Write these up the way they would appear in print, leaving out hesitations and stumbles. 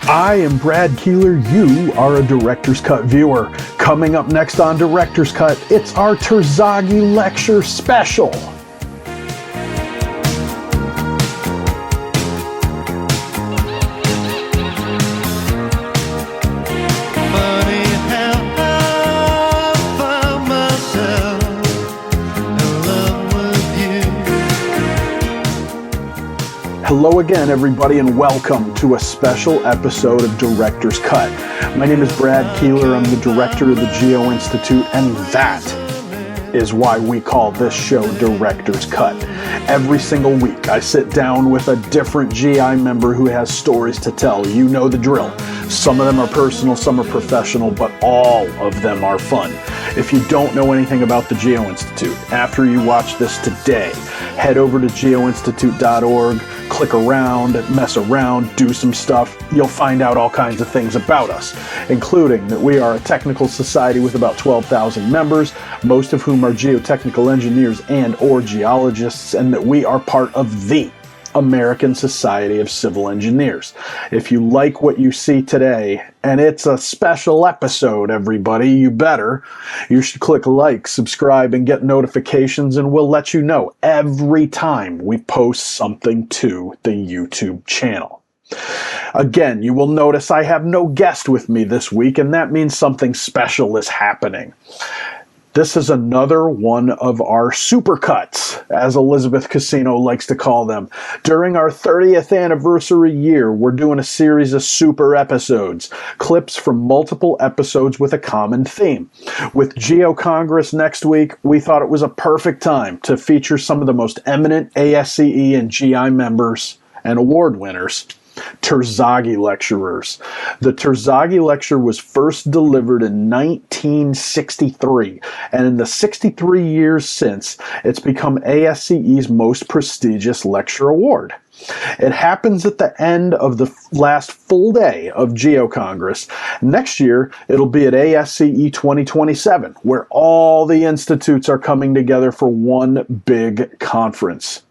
I am Brad Keelor. You are a Director's Cut viewer. Coming up next on Director's Cut, it's our Terzaghi Lecture Special. Hello again, everybody, and welcome to a special episode of Director's Cut. My name is Brad Keelor. I'm the director of the Geo-Institute, and that is why we call this show Director's Cut. Every single week, I sit down with a different GI member who has stories to tell. You know the drill. Some of them are personal, some are professional, but all of them are fun. If you don't know anything about the Geo-Institute, after you watch this today, head over to geoinstitute.org, click around, mess around, do some stuff. You'll find out all kinds of things about us, including that we are a technical society with about 12,000 members, most of whom are geotechnical engineers and or geologists, and that we are part of the American Society of Civil Engineers. If you like what you see today, and it's a special episode, everybody, you should click like, subscribe, and get notifications, and we'll let you know every time we post something to the YouTube channel. Again, you will notice I have no guest with me this week, and that means something special is happening. This is another one of our supercuts, as Elizabeth Casino likes to call them. During our 30th anniversary year, we're doing a series of super episodes, clips from multiple episodes with a common theme. With Geo-Congress next week, we thought it was a perfect time to feature some of the most eminent ASCE and GI members and award winners. Terzaghi Lecturers. The Terzaghi Lecture was first delivered in 1963, and in the 63 years since, it's become ASCE's most prestigious lecture award. It happens at the end of the last full day of Geo-Congress. Next year, it'll be at ASCE 2027, where all the institutes are coming together for one big conference.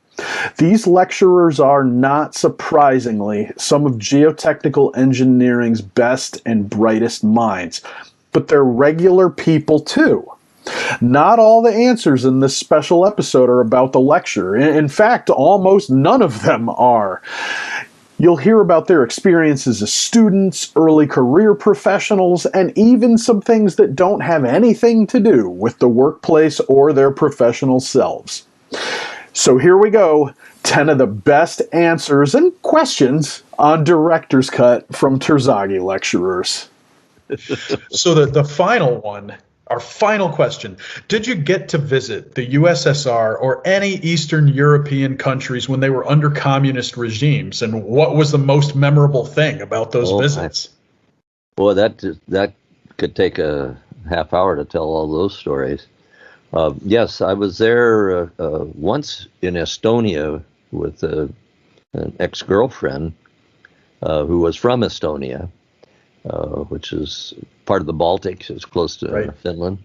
These lecturers are, not surprisingly, some of geotechnical engineering's best and brightest minds, but they're regular people too. Not all the answers in this special episode are about the lecture. In fact, almost none of them are. You'll hear about their experiences as students, early career professionals, and even some things that don't have anything to do with the workplace or their professional selves. So here we go, 10 of the best answers and questions on Director's Cut from Terzaghi Lecturers. So the final one, our final question, did you get to visit the USSR or any Eastern European countries when they were under communist regimes? And what was the most memorable thing about those visits? Well, that could take a half hour to tell all those stories. Yes, I was there once in Estonia with an ex-girlfriend who was from Estonia, which is part of the Baltics. It's close to Finland.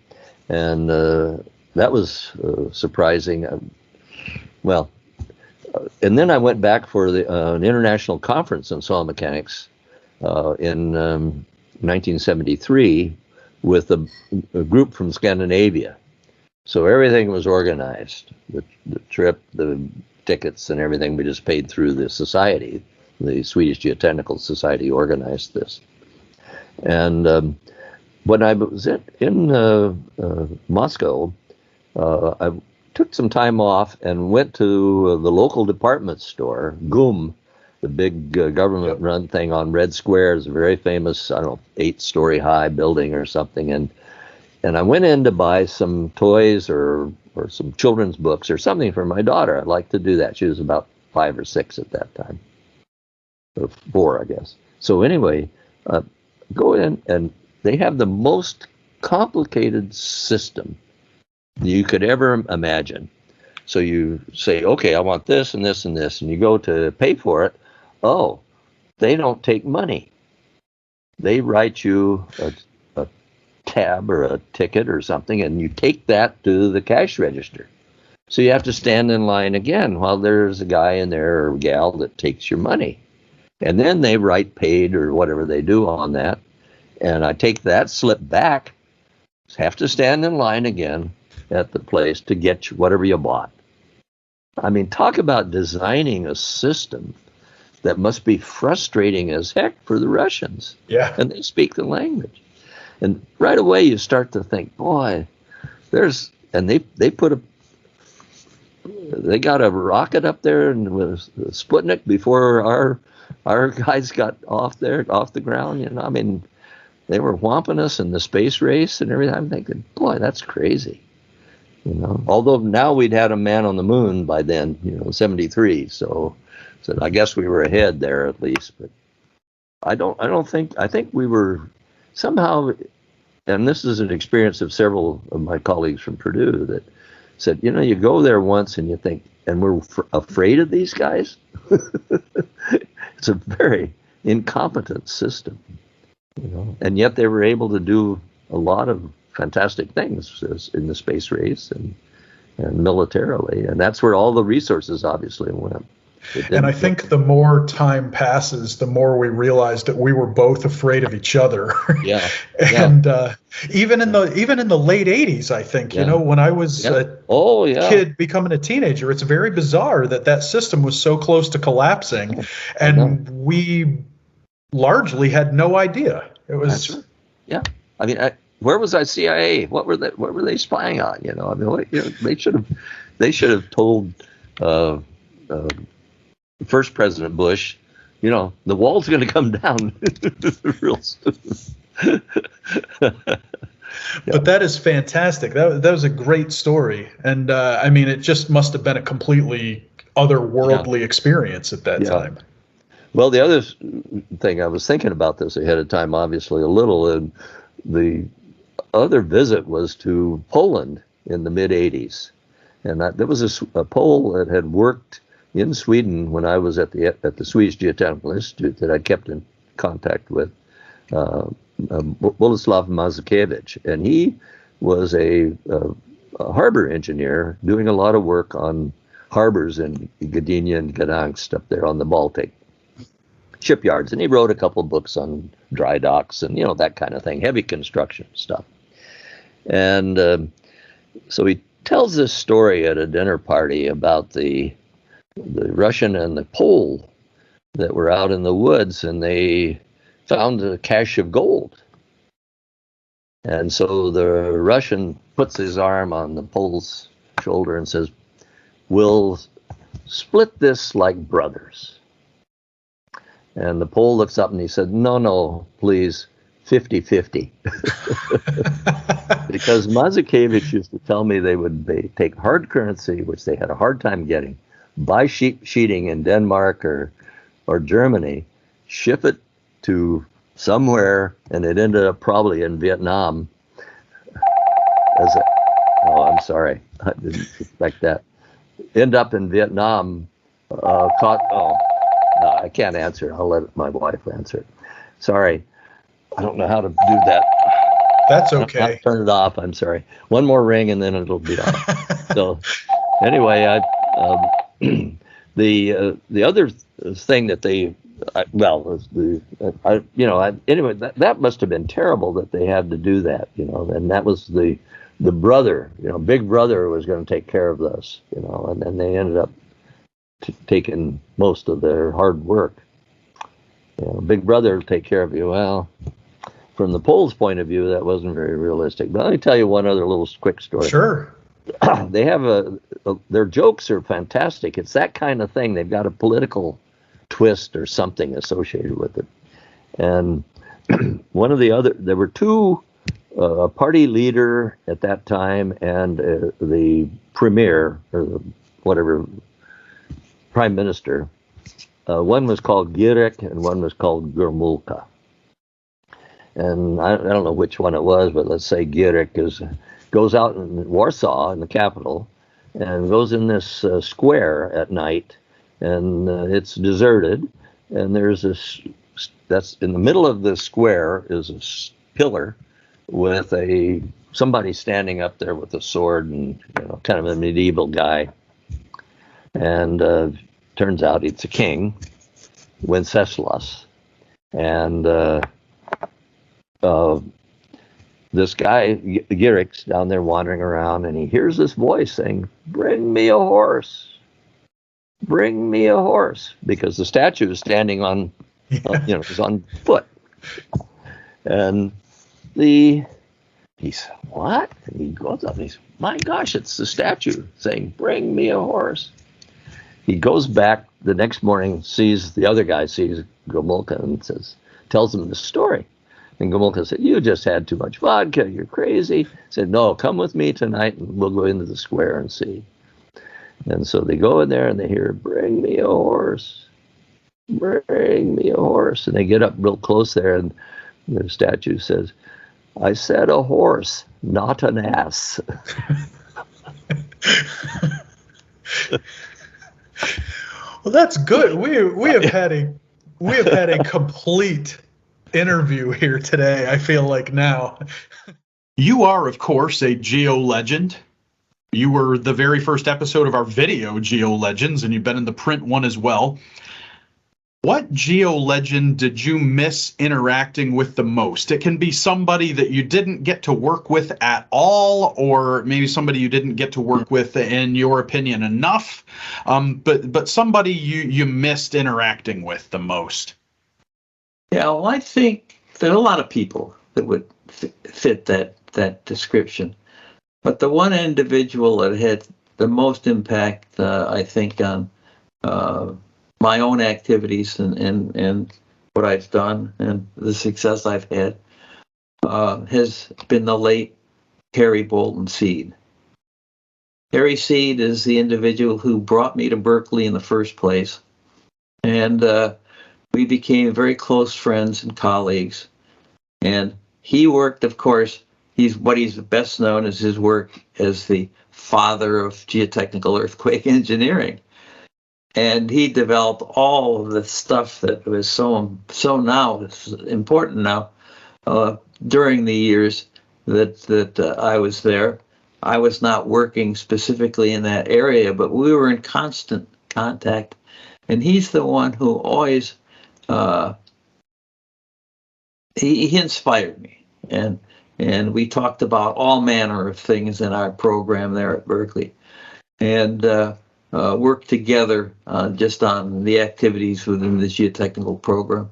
And that was surprising. And then I went back for an international conference in soil mechanics in 1973 with a group from Scandinavia. So everything was organized, the trip, the tickets and everything. We just paid through the society. The Swedish Geotechnical Society organized this. And when I was in Moscow, I took some time off and went to the local department store, GUM, the big government-run thing on Red Square. It's a very famous, 8-story high building or something. And I went in to buy some toys or some children's books or something for my daughter. I'd like to do that. She was about 5 or 6 at that time. Or 4, I guess. So anyway, go in and they have the most complicated system you could ever imagine. So you say, okay, I want this and this and this, and you go to pay for it. Oh, they don't take money. They write you a tab or a ticket or something, and you take that to the cash register. So you have to stand in line again while there's a guy in there or gal that takes your money. And then they write paid or whatever they do on that. And I take that slip back, have to stand in line again at the place to get whatever you bought. I mean, talk about designing a system that must be frustrating as heck for the Russians. Yeah. And they speak the language. And right away you start to think, boy, they got a rocket up there and with Sputnik before our guys got off the ground, you know. I mean, they were whomping us in the space race and everything. I'm thinking, boy, that's crazy. You know, although now we'd had a man on the moon by then, you know, 73. So I guess we were ahead there at least. But I think we were somehow, and this is an experience of several of my colleagues from Purdue that said, you know, you go there once and you think, and we're afraid of these guys. It's a very incompetent system, you know, and yet they were able to do a lot of fantastic things in the space race and militarily, and that's where all the resources obviously went. And I think the more time passes, the more we realize that we were both afraid of each other. Yeah. And even in the late 80s, I think, you know, when I was a kid becoming a teenager, it's very bizarre that system was so close to collapsing, and we largely had no idea. It was I mean, where was our CIA? What were they spying on? You know, I mean, you know, they should have told first President Bush, you know, the wall's going to come down real soon. But that is fantastic. That was a great story, and I mean, it just must have been a completely otherworldly experience at that time. Well, the other thing, I was thinking about this ahead of time, obviously a little, and the other visit was to Poland in the mid '80s, and there was a Pole that had worked in Sweden when I was at the Swedish Geotechnical Institute that I kept in contact with, Boleslav Mazakevich, and he was a harbor engineer doing a lot of work on harbors in Gdynia and Gdansk up there on the Baltic shipyards, and he wrote a couple of books on dry docks and, you know, that kind of thing, heavy construction stuff. And so he tells this story at a dinner party about the Russian and the Pole that were out in the woods, and they found a cache of gold. And so the Russian puts his arm on the Pole's shoulder and says, "We'll split this like brothers." And the Pole looks up and he said, no, please, 50-50. Because Mazakevich used to tell me they would take hard currency, which they had a hard time getting, buy sheeting in Denmark or Germany, ship it to somewhere, and it ended up probably in Vietnam. I'm sorry, I didn't expect that. End up in Vietnam, no, I can't answer it. I'll let my wife answer it. Sorry, I don't know how to do that. That's okay. I'll turn it off. I'm sorry. One more ring and then it'll be off. So anyway, the other thing that anyway, that must have been terrible that they had to do that, you know, and that was the brother, you know, Big Brother was going to take care of this, you know, and then they ended up taking most of their hard work. You know, Big Brother will take care of you. Well, from the Poles' point of view, that wasn't very realistic. But let me tell you one other little quick story. Sure. They have their jokes are fantastic. It's that kind of thing. They've got a political twist or something associated with it. And there were two, a party leader at that time and the premier or whatever prime minister. One was called Gierek and one was called Gurmulka. And I don't know which one it was, but let's say Gierek goes out in Warsaw, in the capital, and goes in this square at night, and it's deserted, and there's that's in the middle of the square is a pillar with somebody standing up there with a sword and, you know, kind of a medieval guy. And turns out it's a king, Wenceslas. And this guy, Gierik's down there wandering around, and he hears this voice saying, "Bring me a horse. Bring me a horse," because the statue is standing on, is on foot. And he said, "What?" And he goes up and he says, "My gosh, it's the statue saying, 'Bring me a horse.'" He goes back the next morning, sees Gomulka and tells him the story. And Gomulka said, "You just had too much vodka, you're crazy." He said, "No, come with me tonight and we'll go into the square and see." And so they go in there and they hear, "Bring me a horse, bring me a horse." And they get up real close there and the statue says, "I said a horse, not an ass." Well, that's good. We have had a complete interview here today, I feel like now. You are, of course, a geo legend. You were the very first episode of our video Geo Legends, and you've been in the print one as well. What geo legend did you miss interacting with the most? It can be somebody that you didn't get to work with at all, or maybe somebody you didn't get to work with, in your opinion, enough, but somebody you missed interacting with the most. Yeah, well, I think there are a lot of people that would fit that description. But the one individual that had the most impact, I think, on my own activities and what I've done and the success I've had has been the late Harry Bolton Seed. Harry Seed is the individual who brought me to Berkeley in the first place. And we became very close friends and colleagues. And he worked, of course, he's best known as his work as the father of geotechnical earthquake engineering. And he developed all of the stuff that was so now important now during the years that I was there. I was not working specifically in that area, but we were in constant contact. And he's the one who always he inspired me, and we talked about all manner of things in our program there at Berkeley, and worked together just on the activities within the geotechnical program.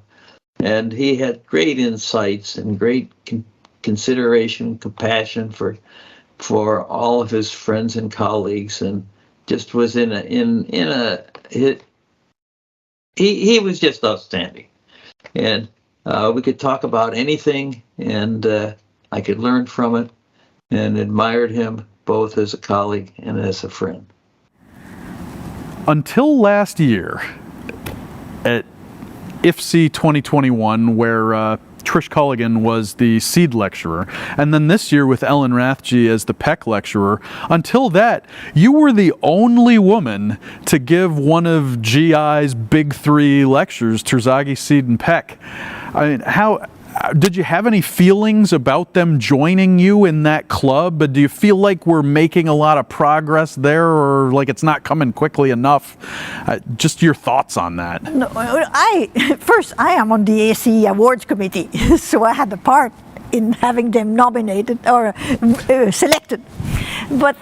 And he had great insights and great consideration, compassion for all of his friends and colleagues, and just was he was just outstanding. And we could talk about anything, and I could learn from it, and admired him both as a colleague and as a friend. Until last year, at ASCE 2021, where Trish Culligan was the seed lecturer, and then this year with Ellen Rathje as the Peck lecturer, until that, you were the only woman to give one of GI's big three lectures, Terzaghi, Seed, and Peck. I mean, how did you have any feelings about them joining you in that club? Do you feel like we're making a lot of progress there, or like it's not coming quickly enough? Just your thoughts on that. No, I am on the ASCE Awards Committee, so I had a part in having them nominated or selected. But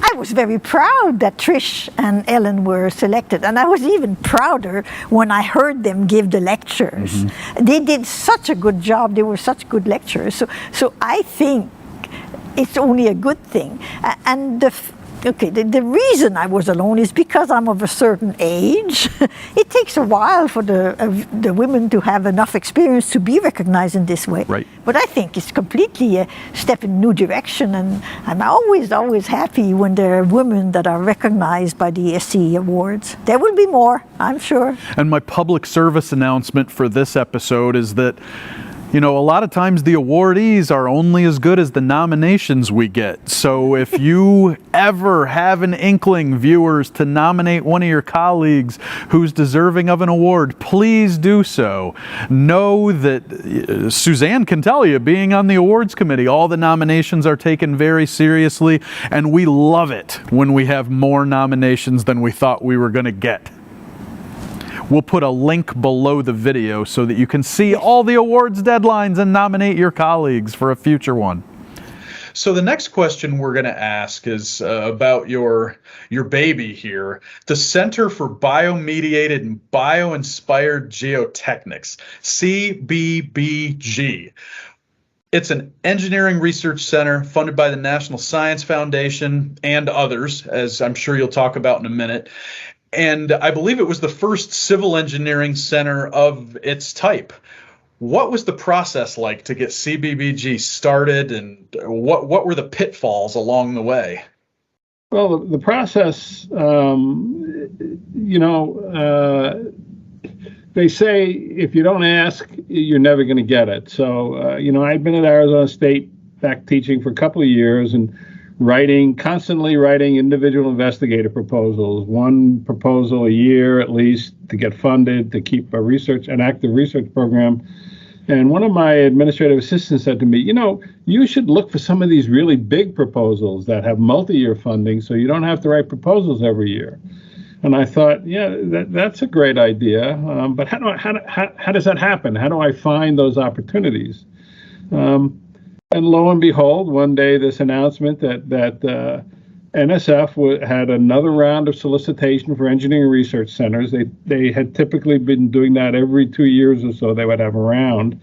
I was very proud that Trish and Ellen were selected, and I was even prouder when I heard them give the lectures. Mm-hmm. They did such a good job. They were such good lecturers. So I think it's only a good thing. And the reason I was alone is because I'm of a certain age. It takes a while for the women to have enough experience to be recognized in this way. Right. But I think it's completely a step in a new direction, and I'm always happy when there are women that are recognized by the ASCE Awards. There will be more, I'm sure. And my public service announcement for this episode is that, you know, a lot of times the awardees are only as good as the nominations we get. So if you ever have an inkling, viewers, to nominate one of your colleagues who's deserving of an award, please do so. Know that Suzanne can tell you, being on the awards committee, all the nominations are taken very seriously, and we love it when we have more nominations than we thought we were going to get. We'll put a link below the video so that you can see all the awards deadlines and nominate your colleagues for a future one. So the next question we're going to ask is about your baby here, the Center for Biomediated and Bio-Inspired Geotechnics, CBBG. It's an engineering research center funded by the National Science Foundation and others, as I'm sure you'll talk about in a minute. And I believe it was the first civil engineering center of its type. What was the process like to get CBBG started, and what were the pitfalls along the way? Well, the process, they say if you don't ask, you're never going to get it. So, I've been at Arizona State back teaching for a couple of years and constantly writing individual investigator proposals, one proposal a year at least to get funded, to keep an active research program. And one of my administrative assistants said to me, you should look for some of these really big proposals that have multi-year funding so you don't have to write proposals every year. And I thought, that's a great idea. But how does that happen? How do I find those opportunities? And lo and behold, one day this announcement that NSF had another round of solicitation for engineering research centers. They had typically been doing that every 2 years or so. They would have a round.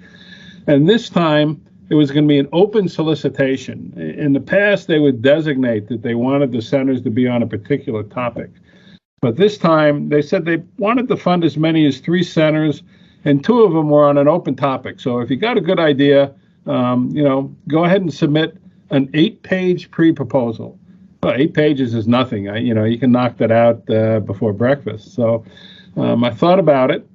And this time, it was going to be an open solicitation. In the past, they would designate that they wanted the centers to be on a particular topic. But this time, they said they wanted to fund as many as 3 centers, and 2 of them were on an open topic. So if you got a good idea, go ahead and submit an 8-page pre-proposal. Well, 8 pages is nothing. You can knock that out before breakfast. So I thought about it,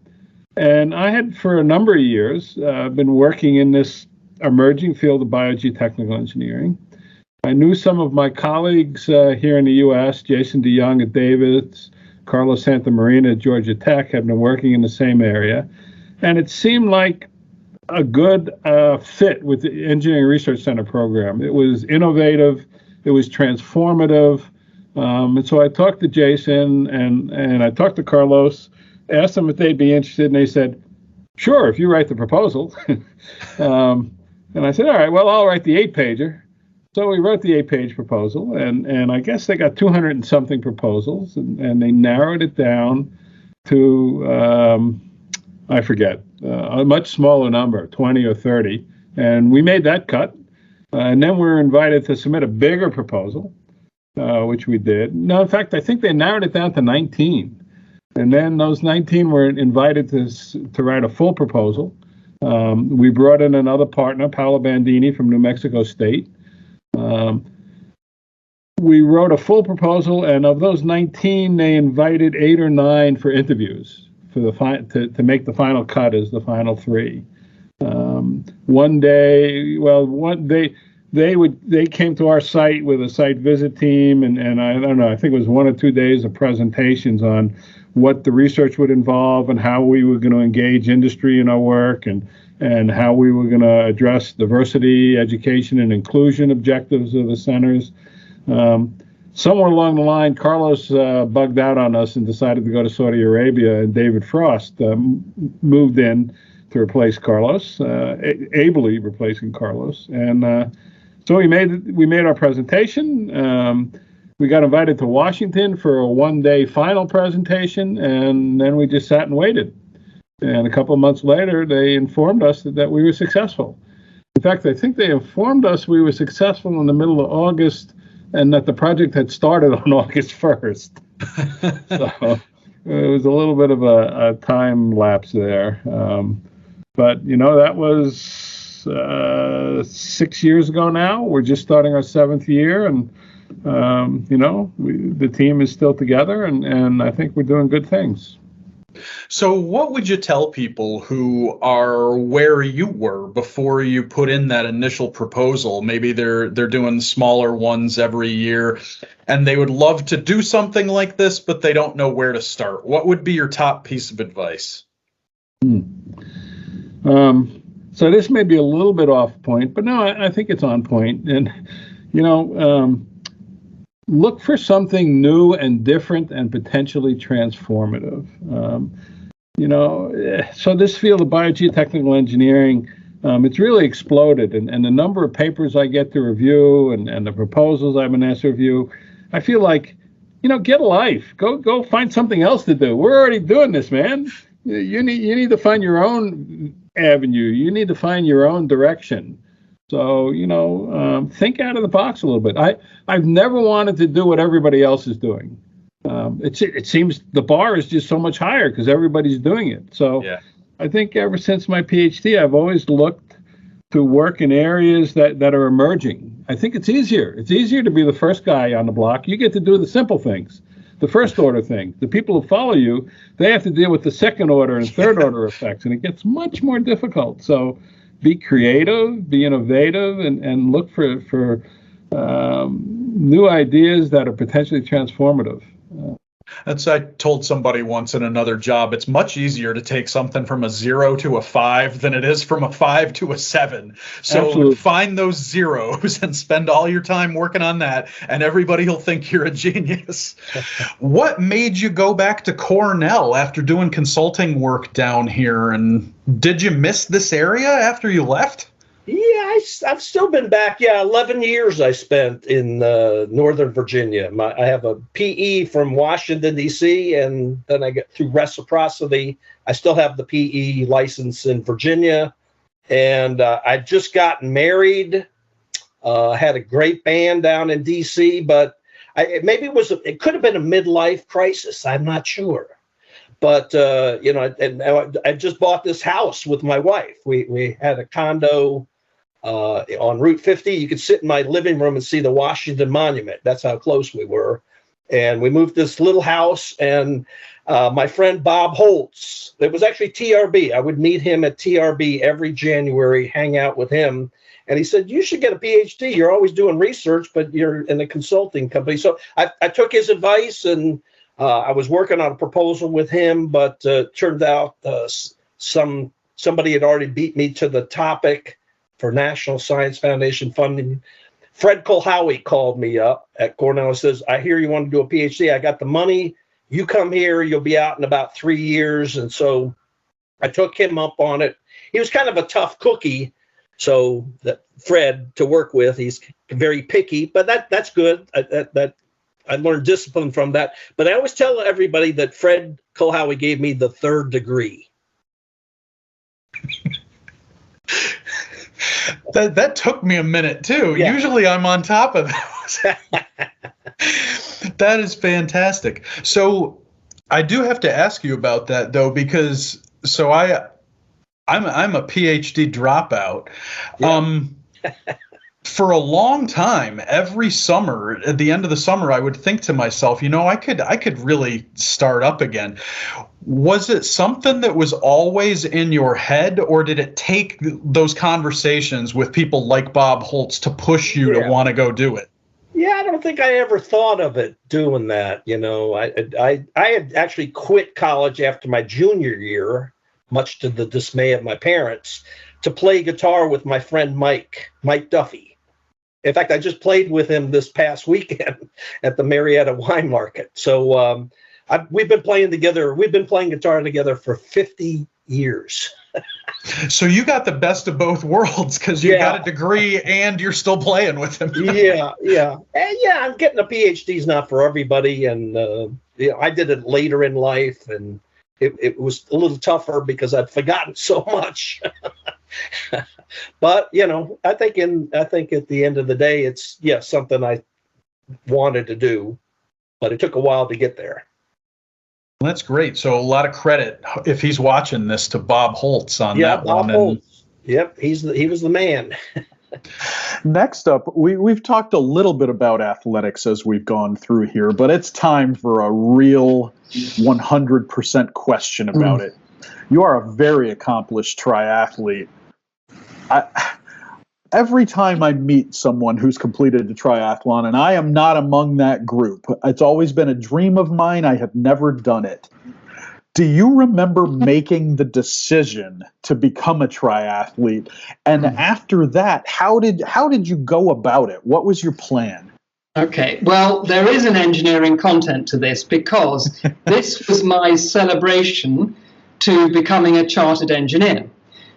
and I had for a number of years been working in this emerging field of biogeotechnical engineering. I knew some of my colleagues here in the U.S., Jason DeYoung at Davis, Carlos Santamarina at Georgia Tech, had been working in the same area. And it seemed like a good fit with the Engineering Research Center program. It was innovative. It was transformative. And so I talked to Jason and I talked to Carlos, asked them if they'd be interested, and they said, sure, if you write the proposal. And I said, all right, well, I'll write the 8-pager. So we wrote the 8-page proposal, and I guess they got 200 and something proposals, and they narrowed it down to, I forget, a much smaller number, 20 or 30. And we made that cut. And then we were invited to submit a bigger proposal, which we did. No, in fact, I think they narrowed it down to 19. And then those 19 were invited to write a full proposal. We brought in another partner, Paolo Bandini from New Mexico State. We wrote a full proposal, and of those 19, they invited 8 or 9 for interviews for to make the final cut as the final 3. They came to our site with a site visit team, and I don't know, I think it was 1 or 2 days of presentations on what the research would involve and how we were going to engage industry in our work and how we were going to address diversity, education, and inclusion objectives of the centers. Somewhere along the line, Carlos bugged out on us and decided to go to Saudi Arabia, and David Frost moved in to replace Carlos, ably replacing Carlos. And so we made our presentation. We got invited to Washington for a 1-day final presentation, and then we just sat and waited. And a couple of months later, they informed us that we were successful. In fact, I think they informed us we were successful in the middle of August and that the project had started on August 1st. So it was a little bit of a time lapse there. But, that was 6 years ago now. We're just starting our 7th year, and, the team is still together, and I think we're doing good things. So what would you tell people who are where you were before you put in that initial proposal? Maybe they're doing smaller ones every year and they would love to do something like this, but they don't know where to start. What would be your top piece of advice? So this may be a little bit off point, but no, I think it's on point. And, look for something new and different and potentially transformative. So this field of biogeotechnical engineering, it's really exploded, and the number of papers I get to review and the proposals I've been asked to review, I feel like, get a life. Go find something else to do. We're already doing this, man. You need to find your own avenue. You need to find your own direction. So, think out of the box a little bit. I've never wanted to do what everybody else is doing. It seems the bar is just so much higher because everybody's doing it. So yeah. I think ever since my PhD, I've always looked to work in areas that are emerging. I think it's easier. It's easier to be the first guy on the block. You get to do the simple things, the first order things. The people who follow you, they have to deal with the second order and third order effects, and it gets much more difficult. So be creative, be innovative, and look for new ideas that are potentially transformative. I told somebody once in another job, it's much easier to take something from a 0 to a 5 than it is from a 5 to a 7. So Absolutely. Find those zeros and spend all your time working on that, and everybody will think you're a genius. What made you go back to Cornell after doing consulting work down here? And did you miss this area after you left? Yeah, I've still been back. Yeah, 11 years I spent in Northern Virginia. I have a PE from Washington, D.C., and then I get through reciprocity. I still have the PE license in Virginia, and I'd just gotten married. Had a great band down in D.C., but it could have been a midlife crisis. I'm not sure. But, and I just bought this house with my wife. We had a condo on Route 50. You could sit in my living room and see the Washington Monument. That's how close we were. And we moved this little house, and my friend Bob Holtz, it was actually TRB. I would meet him at TRB every January, hang out with him. And he said, you should get a PhD. You're always doing research, but you're in a consulting company. So I took his advice, and I was working on a proposal with him, but turned out somebody had already beat me to the topic for National Science Foundation funding. Fred Kolhowie called me up at Cornell and says, I hear you want to do a PhD. I got the money. You come here, you'll be out in about 3 years. And so I took him up on it. He was kind of a tough cookie. So that Fred to work with, he's very picky, but that's good. I learned discipline from that. But I always tell everybody that Fred Kolhowie gave me the 3rd degree. That took me a minute too. Yeah. Usually I'm on top of those. That is fantastic. So I do have to ask you about that though, because I'm a PhD dropout. Yeah. For a long time, every summer, at the end of the summer, I would think to myself, I could really start up again. Was it something that was always in your head, or did it take those conversations with people like Bob Holtz to push you to want to go do it? Yeah, I don't think I ever thought of it doing that. I had actually quit college after my junior year, much to the dismay of my parents, to play guitar with my friend Mike Duffy. In fact, I just played with him this past weekend at the Marietta Wine Market. So we've been playing together. We've been playing guitar together for 50 years. So you got the best of both worlds, because you got a degree and you're still playing with him. Yeah. And I'm getting a PhD is not for everybody. And I did it later in life, and it was a little tougher because I'd forgotten so much. But I think at the end of the day, it's something I wanted to do, but it took a while to get there. That's great. So a lot of credit, if he's watching this, to Bob Holtz on that Bob one. Holtz. Yep, he was the man. Next up, we've talked a little bit about athletics as we've gone through here, but it's time for a real 100% question about it. You are a very accomplished triathlete. Every time I meet someone who's completed a triathlon, and I am not among that group, it's always been a dream of mine. I have never done it. Do you remember making the decision to become a triathlete? And after that, how did you go about it? What was your plan? Okay, well, there is an engineering content to this, because this was my celebration to becoming a chartered engineer.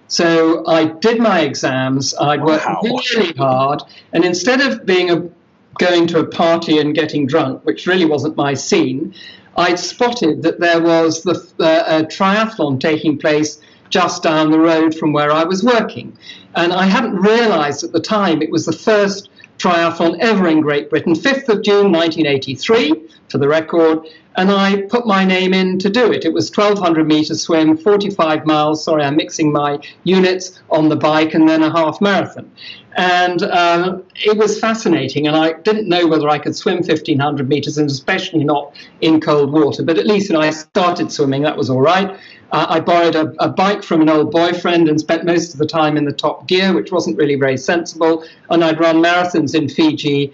So I did my exams, I'd worked really hard, and instead of going to a party and getting drunk, which really wasn't my scene, I'd spotted that there was a triathlon taking place just down the road from where I was working. And I hadn't realized at the time it was the first triathlon ever in Great Britain, 5th of June 1983, for the record, and I put my name in to do it. It was 1,200 meter swim, 45 miles, sorry, I'm mixing my units, on the bike, and then a half marathon. And it was fascinating, and I didn't know whether I could swim 1,500 meters, and especially not in cold water, but at least I started swimming, that was all right. I borrowed a bike from an old boyfriend and spent most of the time in the top gear, which wasn't really very sensible, and I'd run marathons in Fiji,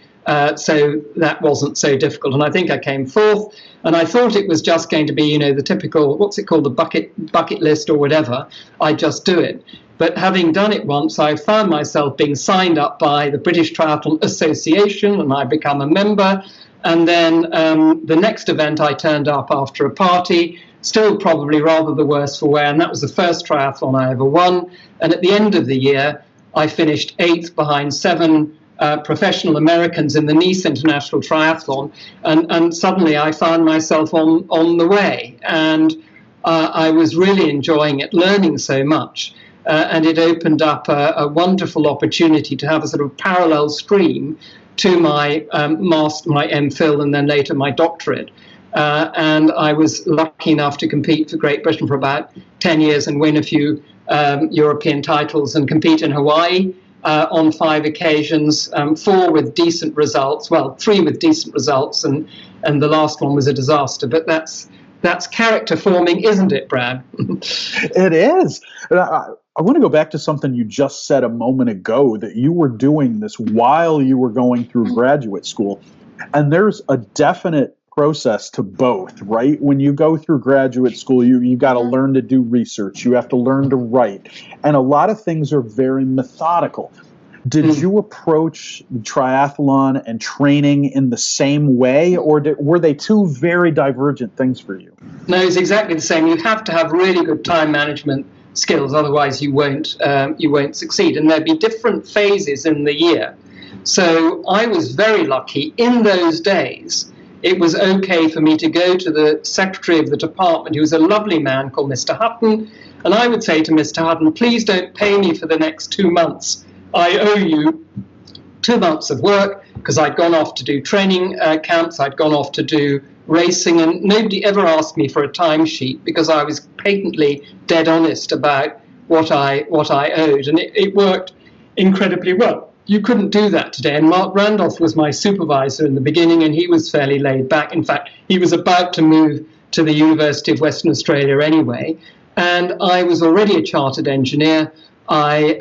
so that wasn't so difficult. And I think I came fourth, and I thought it was just going to be, the typical, what's it called, the bucket list or whatever. I'd just do it. But having done it once, I found myself being signed up by the British Triathlon Association, and I become a member. And then the next event, I turned up after a party, still probably rather the worse for wear, and that was the first triathlon I ever won. And at the end of the year, I finished 8th behind 7 professional Americans in the Nice International Triathlon, and suddenly I found myself on the way, and I was really enjoying it, learning so much, and it opened up a wonderful opportunity to have a sort of parallel stream to my my MPhil and then later my doctorate. And I was lucky enough to compete for Great Britain for about 10 years and win a few European titles and compete in Hawaii on 5 occasions, 4 with decent results, well, 3 with decent results, and the last one was a disaster. But that's character forming, isn't it, Brad? It is. I want to go back to something you just said a moment ago, that you were doing this while you were going through graduate school. And there's a definite process to both, right? When you go through graduate school, you got to learn to do research. You have to learn to write. And a lot of things are very methodical. Did you approach triathlon and training in the same way, or were they two very divergent things for you? No, it's exactly the same. You have to have really good time management skills, otherwise you won't succeed. And there'd be different phases in the year. So I was very lucky in those days. It was okay for me to go to the secretary of the department, who was a lovely man called Mr. Hutton, and I would say to Mr. Hutton, please don't pay me for the next 2 months. I owe you 2 months of work, because I'd gone off to do training camps, I'd gone off to do racing, and nobody ever asked me for a timesheet because I was patently dead honest about what I owed, and it worked incredibly well. You couldn't do that today. And Mark Randolph was my supervisor in the beginning, and he was fairly laid back. In fact, he was about to move to the University of Western Australia anyway. And I was already a chartered engineer. I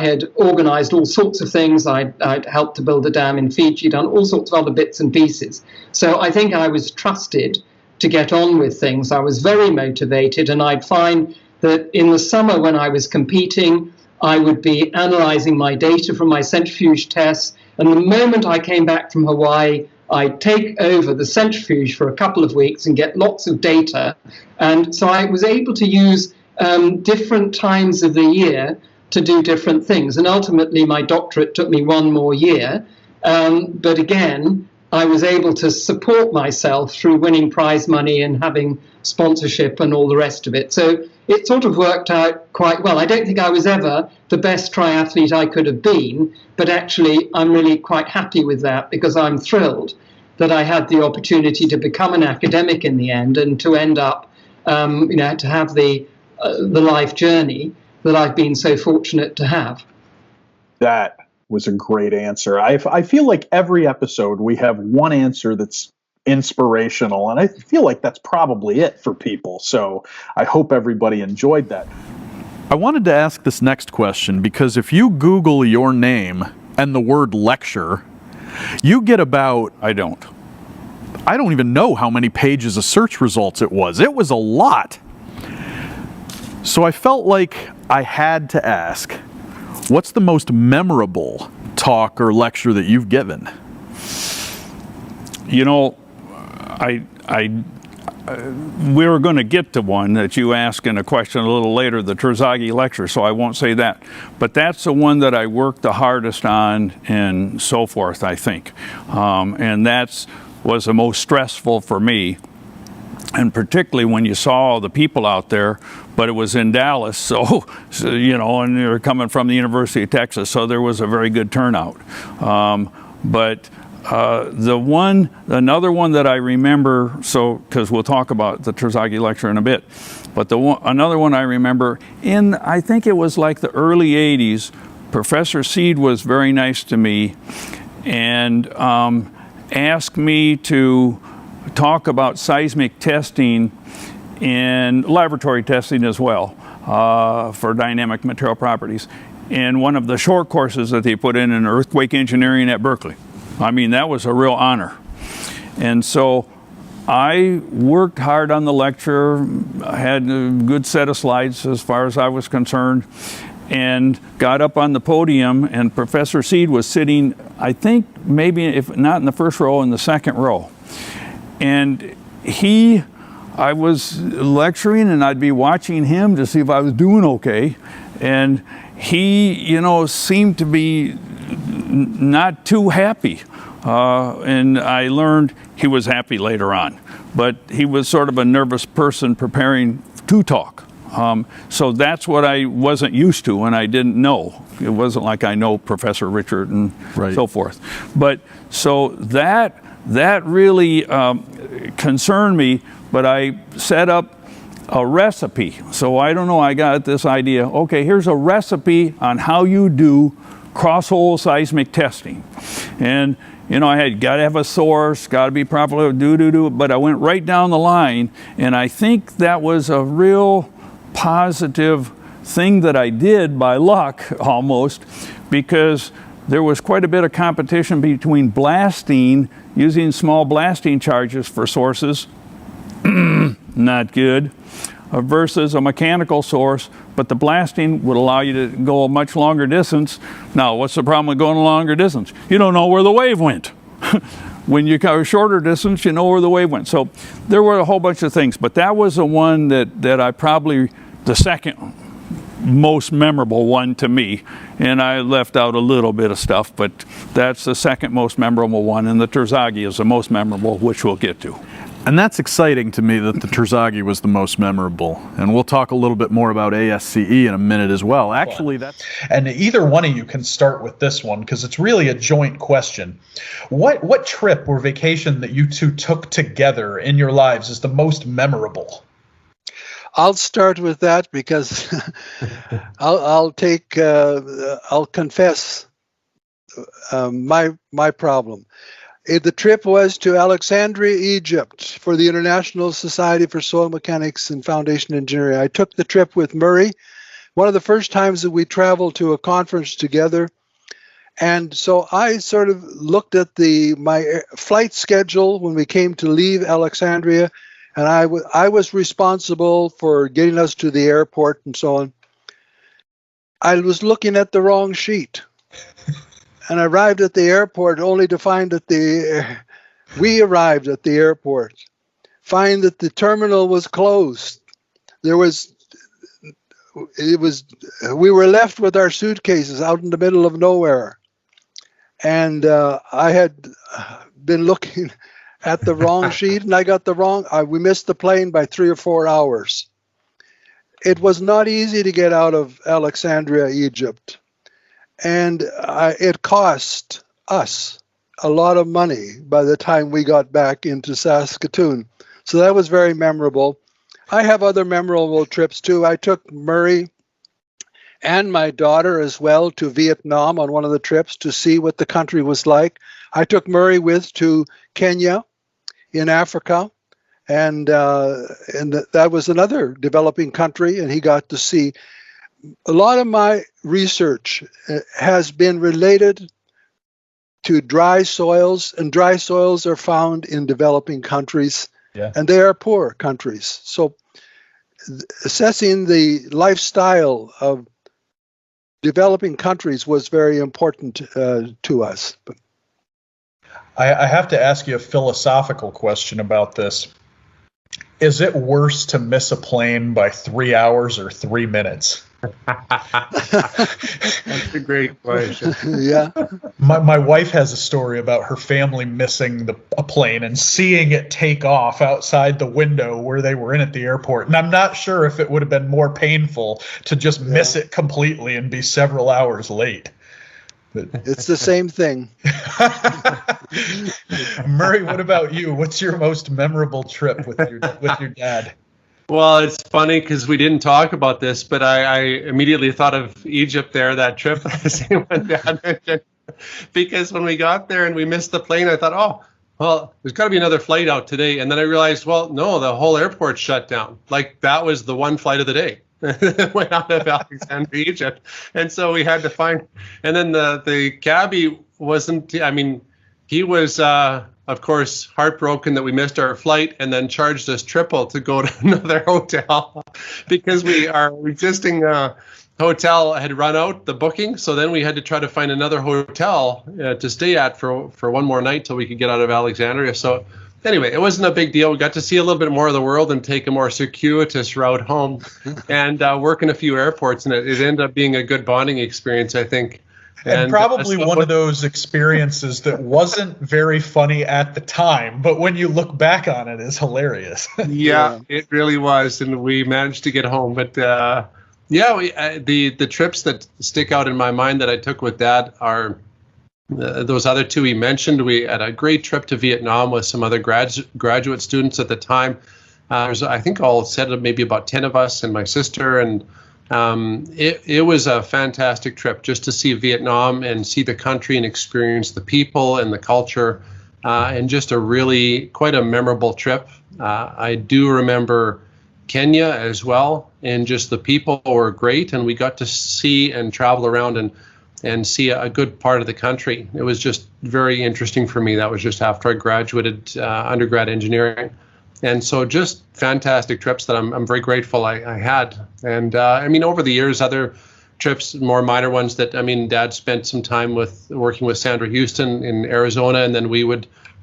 had organised all sorts of things. I'd helped to build a dam in Fiji, done all sorts of other bits and pieces. So I think I was trusted to get on with things. I was very motivated, and I'd find that in the summer when I was competing, I would be analysing my data from my centrifuge tests, and the moment I came back from Hawaii, I'd take over the centrifuge for a couple of weeks and get lots of data. And so I was able to use different times of the year to do different things. And ultimately, my doctorate took me 1 more year. But again, I was able to support myself through winning prize money and having sponsorship and all the rest of it. So it sort of worked out quite well. I don't think I was ever the best triathlete I could have been, but actually I'm really quite happy with that, because I'm thrilled that I had the opportunity to become an academic in the end, and to end up, to have the life journey that I've been so fortunate to have. That was a great answer. I feel like every episode we have one answer that's inspirational, and I feel like that's probably it for people. So I hope everybody enjoyed that. I wanted to ask this next question because if you Google your name and the word lecture, you get about, I don't even know how many pages of search results it was. It was a lot. So I felt like I had to ask, what's the most memorable talk or lecture that you've given? You know, I we were going to get to one that you asked in a question a little later, the Terzaghi Lecture, so I won't say that. But that's the one that I worked the hardest on and so forth, I think. And that's was the most stressful for me. And particularly when you saw all the people out there, but it was in Dallas, so you know, and they were coming from the University of Texas, so there was a very good turnout. Another one that I remember, so because we'll talk about the Terzaghi Lecture in a bit, but another one I remember I think it was like the early '80s. Professor Seed was very nice to me and asked me to talk about seismic testing and laboratory testing as well for dynamic material properties in one of the short courses that they put in earthquake engineering at Berkeley. I mean, that was a real honor. And so I worked hard on the lecture. I had a good set of slides as far as I was concerned, and got up on the podium, and Professor Seed was sitting, I think maybe if not in the first row, in the second row. And I was lecturing and I'd be watching him to see if I was doing okay. And he, you know, seemed to be not too happy. And I learned he was happy later on. But he was sort of a nervous person preparing to talk. So that's what I wasn't used to and I didn't know. It wasn't like I know Professor Richard and so forth. But so that really concerned me, but I set up a recipe. So I don't know, I got this idea, okay, here's a recipe on how you do cross-hole seismic testing. And, you know, I had got to have a source, got to be properly, but I went right down the line, and I think that was a real positive thing that I did by luck almost, because there was quite a bit of competition between blasting, using small blasting charges for sources, not good, versus a mechanical source, but the blasting would allow you to go a much longer distance. Now, what's the problem with going a longer distance? You don't know where the wave went. When you go a shorter distance, you know where the wave went. So there were a whole bunch of things, but that was the one that I probably, the second most memorable one to me, and I left out a little bit of stuff, but that's the second most memorable one, and the Terzaghi is the most memorable, which we'll get to. And that's exciting to me that the Terzaghi was the most memorable. And we'll talk a little bit more about ASCE in a minute as well. Actually, that's... And either one of you can start with this one because it's really a joint question. What trip or vacation that you two took together in your lives is the most memorable? I'll start with that because I'll confess my problem. The trip was to Alexandria, Egypt for the International Society for Soil Mechanics and Foundation Engineering. I took the trip with Murray, one of the first times that we traveled to a conference together. And so I sort of looked at my flight schedule when we came to leave Alexandria, and I was responsible for getting us to the airport and so on. I was looking at the wrong sheet. And I arrived at the airport only to find that we arrived at the airport, find that the terminal was closed. We were left with our suitcases out in the middle of nowhere. And I had been looking at the wrong sheet, and I got we missed the plane by 3 or 4 hours. It was not easy to get out of Alexandria, Egypt. And it cost us a lot of money by the time we got back into Saskatoon. So that was very memorable. I have other memorable trips too. I took Murray and my daughter as well to Vietnam on one of the trips to see what the country was like. I took Murray to Kenya in Africa, and that was another developing country, and he got to see. A lot of my research has been related to dry soils, and dry soils are found in developing countries, and they are poor countries. So assessing the lifestyle of developing countries was very important to us. I have to ask you a philosophical question about this. Is it worse to miss a plane by 3 hours or 3 minutes? That's a great question. Yeah. My wife has a story about her family missing a plane and seeing it take off outside the window where they were in at the airport. And I'm not sure if it would have been more painful to just miss it completely and be several hours late. It's the same thing. Murray, what about you? What's your most memorable trip with your dad? Well, it's funny because we didn't talk about this, but I immediately thought of Egypt there, that trip, the same one Dad mentioned. Because when we got there and we missed the plane, I thought, oh, well, there's got to be another flight out today. And then I realized, well, no, the whole airport shut down. Like, that was the one flight of the day. Went out of Alexandria, Egypt. And so we had to find, and then the cabbie wasn't, I mean, he was, of course, heartbroken that we missed our flight, and then charged us triple to go to another hotel because our existing hotel had run out the booking. So then we had to try to find another hotel to stay at for one more night till we could get out of Alexandria. So anyway, it wasn't a big deal. We got to see a little bit more of the world and take a more circuitous route home and work in a few airports. And it ended up being a good bonding experience, I think. And probably one of those experiences that wasn't very funny at the time, but when you look back on it, is hilarious. Yeah, it really was. And we managed to get home. But the trips that stick out in my mind that I took with Dad are those other two he mentioned. We had a great trip to Vietnam with some other graduate students at the time. There's, I think, all said maybe about 10 of us and my sister, and it was a fantastic trip just to see Vietnam and see the country and experience the people and the culture, and just quite a memorable trip. I do remember Kenya as well, and just the people were great, and we got to see and travel around and see a good part of the country. It was just very interesting for me. That was just after I graduated undergrad engineering. And so just fantastic trips that I'm very grateful I had. And I mean, over the years, other trips, more minor ones that, I mean, Dad spent some time working with Sandra Houston in Arizona. And then we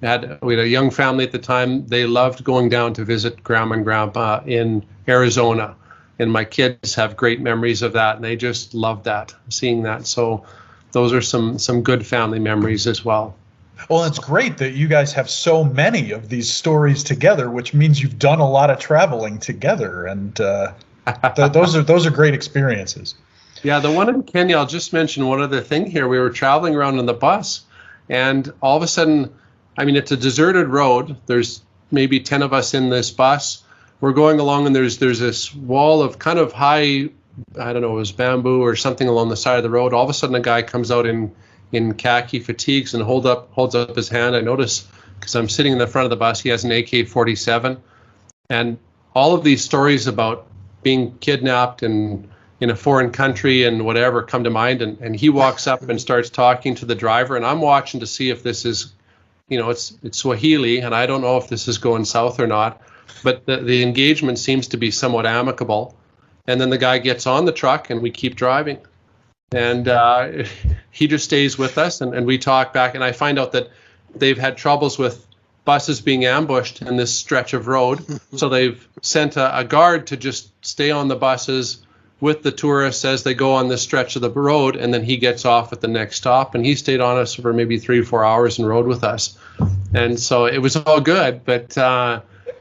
had a young family at the time. They loved going down to visit Grandma and Grandpa in Arizona. And my kids have great memories of that. And they just loved that, seeing that. So those are some good family memories as well. Well, it's great that you guys have so many of these stories together, which means you've done a lot of traveling together, and those are great experiences. Yeah, the one in Kenya, I'll just mention one other thing here. We were traveling around on the bus, and all of a sudden, I mean, it's a deserted road. There's maybe 10 of us in this bus. We're going along, and there's this wall of kind of high, I don't know, it was bamboo or something along the side of the road. All of a sudden, a guy comes out in khaki fatigues and holds up his hand. I notice, because I'm sitting in the front of the bus, he has an AK-47. And all of these stories about being kidnapped and in a foreign country and whatever come to mind. And he walks up and starts talking to the driver. And I'm watching to see if this is, it's Swahili. And I don't know if this is going south or not. But the engagement seems to be somewhat amicable. And then the guy gets on the truck and we keep driving. And he just stays with us, and we talk back, and I find out that they've had troubles with buses being ambushed in this stretch of road. So they've sent a guard to just stay on the buses with the tourists as they go on this stretch of the road, and then he gets off at the next stop, and he stayed on us for maybe 3 or 4 hours and rode with us. And so it was all good, but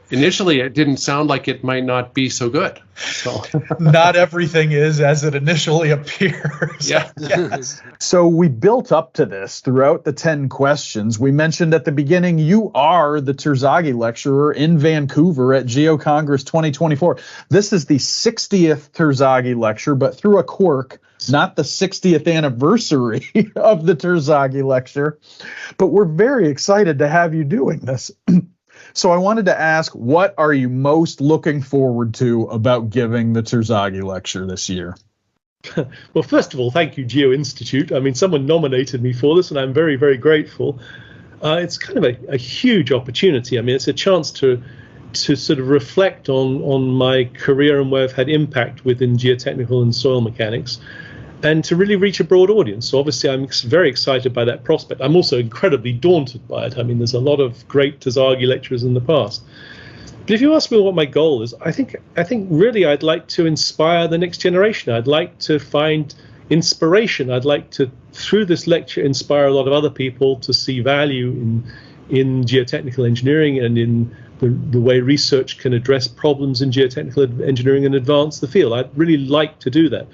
initially it didn't sound like it might not be so good. So not everything is as it initially appears. Yeah. Yes. So we built up to this throughout the 10 questions. We mentioned at the beginning, you are the Terzaghi Lecturer in Vancouver at Geo-Congress 2024. This is the 60th Terzaghi Lecture, but through a quirk, not the 60th anniversary of the Terzaghi Lecture. But we're very excited to have you doing this. So I wanted to ask, what are you most looking forward to about giving the Terzaghi Lecture this year? Well, first of all, thank you, Geo-Institute. I mean, someone nominated me for this, and I'm very, very grateful. It's kind of a huge opportunity. I mean, it's a chance to sort of reflect on my career and where I've had impact within geotechnical and soil mechanics, and to really reach a broad audience. So obviously I'm very excited by that prospect. I'm also incredibly daunted by it. I mean, there's a lot of great Terzaghi lecturers in the past. But if you ask me what my goal is, I think really I'd like to inspire the next generation. I'd like to find inspiration. I'd like to, through this lecture, inspire a lot of other people to see value in geotechnical engineering and in the way research can address problems in geotechnical engineering and advance the field. I'd really like to do that.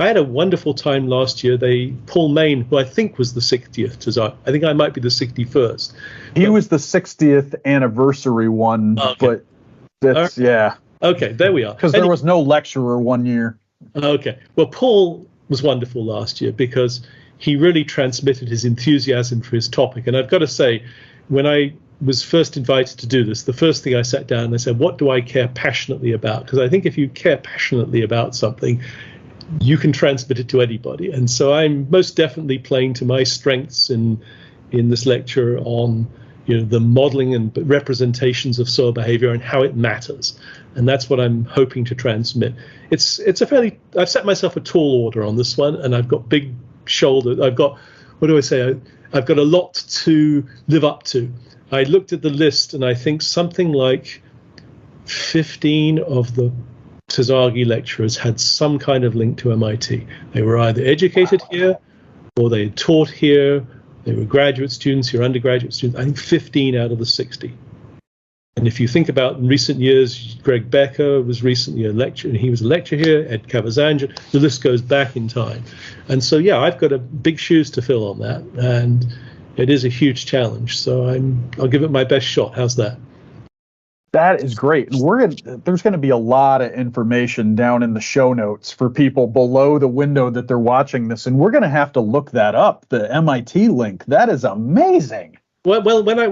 I had a wonderful time last year. Paul Main, who I think was the 60th Terzaghi, I think I might be the 61st. He was the 60th anniversary one, but that's, yeah. Okay, there we are. Because there was no lecturer one year. Okay. Well, Paul was wonderful last year because he really transmitted his enthusiasm for his topic. And I've got to say, when I was first invited to do this, the first thing I sat down and I said, what do I care passionately about? Because I think if you care passionately about something, you can transmit it to anybody. And so I'm most definitely playing to my strengths in this lecture on the modeling and representations of soil behavior and how it matters. And that's what I'm hoping to transmit. It's a fairly, I've set myself a tall order on this one, and I've got big shoulders. I've got, what do I say? I've got a lot to live up to. I looked at the list, and I think something like 15 of the Terzaghi lecturers had some kind of link to MIT. They were either educated here, or they had taught here. They were graduate students or undergraduate students. I think 15 out of the 60. And if you think about in recent years, Greg Becker was recently a lecturer, and he was a lecturer here, Ed Cavazanga, the list goes back in time. And so, yeah, I've got big shoes to fill on that, and it is a huge challenge. So I'll give it my best shot. How's that? That is great. And there's going to be a lot of information down in the show notes for people below the window that they're watching this. And we're going to have to look that up, the MIT link. That is amazing. Well, when I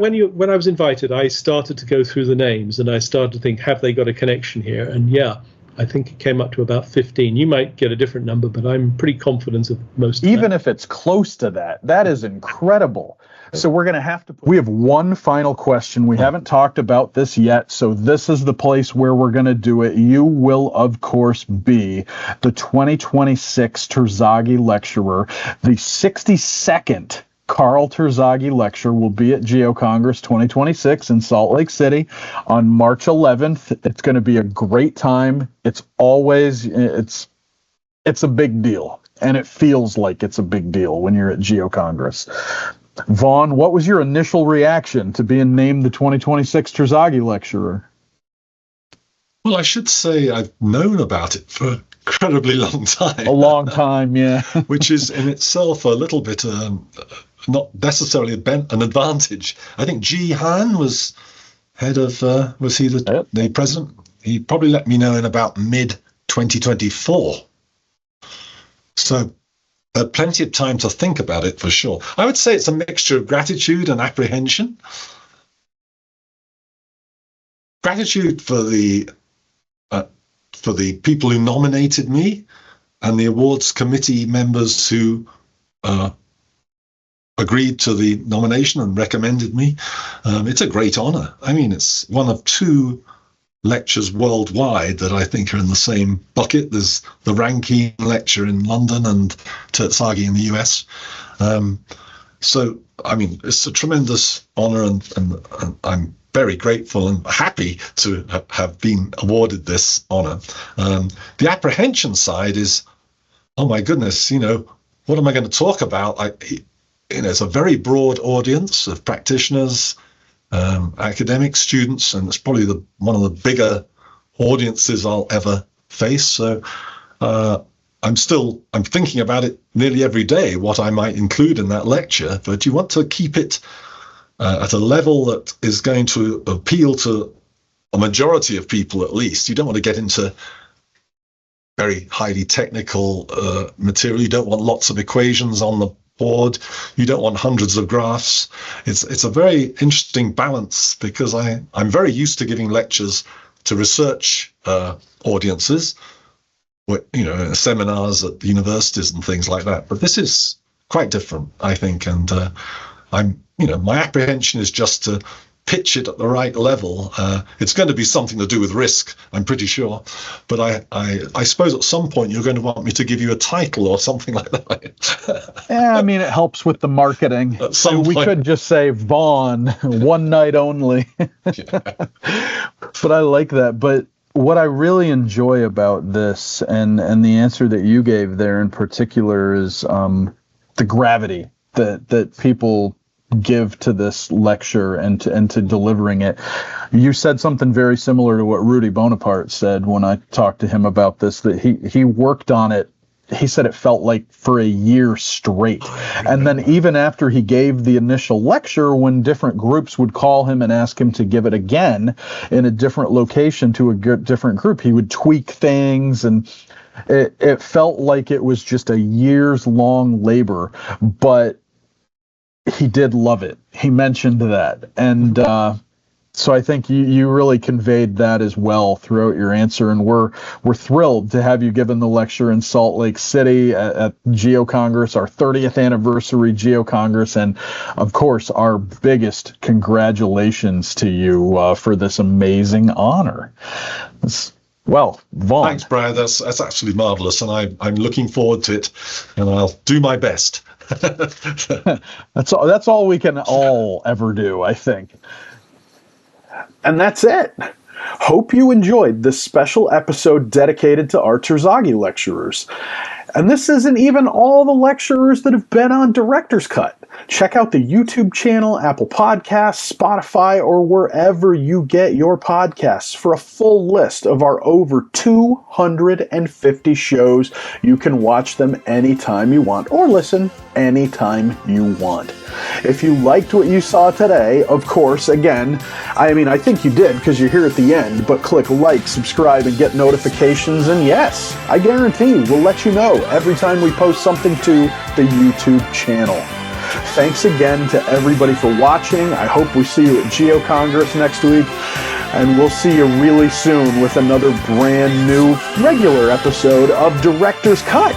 was invited, I started to go through the names and I started to think, have they got a connection here? And yeah, I think it came up to about 15. You might get a different number, but I'm pretty confident of most of Even if it's close to that, that is incredible. So we're going to have to we have one final question. We haven't talked about this yet, so this is the place where we're going to do it. You will, of course, be the 2026 Terzaghi Lecturer. The 62nd Carl Terzaghi Lecture will be at Geo-Congress 2026 in Salt Lake City on March 11th. It's going to be a great time. It's a big deal, and it feels like it's a big deal when you're at Geo-Congress. Vaughn, what was your initial reaction to being named the 2026 Terzaghi Lecturer? Well, I should say I've known about it for an incredibly long time. A long time, yeah. Which is in itself a little bit not necessarily an advantage. I think Ji Han was head of, was he the president? He probably let me know in about mid-2024. So plenty of time to think about it for sure. I would say it's a mixture of gratitude and apprehension. Gratitude for the people who nominated me and the awards committee members who agreed to the nomination and recommended me. It's a great honor. I mean, it's one of two lectures worldwide that I think are in the same bucket. There's the Rankine lecture in London and Terzaghi in the US. So, I mean, it's a tremendous honor, and I'm very grateful and happy to have been awarded this honor. The apprehension side is, oh my goodness, what am I going to talk about? It's a very broad audience of practitioners, academic students, and it's probably one of the bigger audiences I'll ever face. So I'm thinking about it nearly every day, what I might include in that lecture, but you want to keep it at a level that is going to appeal to a majority of people at least. You don't want to get into very highly technical material. You don't want lots of equations on the board. You don't want hundreds of graphs. It's a very interesting balance, because I'm very used to giving lectures to research audiences, seminars at universities and things like that. But this is quite different, I think, and my apprehension is just to pitch it at the right level, it's going to be something to do with risk, I'm pretty sure. But I suppose at some point you're going to want me to give you a title or something like that. Yeah, I mean, it helps with the marketing. At some We point. could just say Vaughn, one night only. But I like that. But what I really enjoy about this, and the answer that you gave there in particular, is the gravity that people give to this lecture and to delivering it. You said something very similar to what Rudy Bonaparte said when I talked to him about this, that he worked on it. He said it felt like for a year straight. And then even after he gave the initial lecture, when different groups would call him and ask him to give it again in a different location to a different group, he would tweak things, and it felt like it was just a years long labor, but he did love it. He mentioned that. And so I think you really conveyed that as well throughout your answer. And we're thrilled to have you given the lecture in Salt Lake City at Geo-Congress, our 30th anniversary Geo-Congress. And of course, our biggest congratulations to you for this amazing honor. Well, Vaughn. Thanks, Brad. That's absolutely marvelous, and I'm looking forward to it, and I'll do my best. That's all we can all ever do, I think. And that's it. Hope you enjoyed this special episode dedicated to our Terzaghi lecturers. And this isn't even all the lecturers that have been on Director's Cut. Check out the YouTube channel, Apple Podcasts, Spotify, or wherever you get your podcasts for a full list of our over 250 shows. You can watch them anytime you want or listen anytime you want. If you liked what you saw today, of course, again, I think you did because you're here at the end, but click like, subscribe, and get notifications, and yes, I guarantee we'll let you know every time we post something to the YouTube channel. Thanks again to everybody for watching. I hope we see you at Geo-Congress next week, and we'll see you really soon with another brand new regular episode of Director's Cut.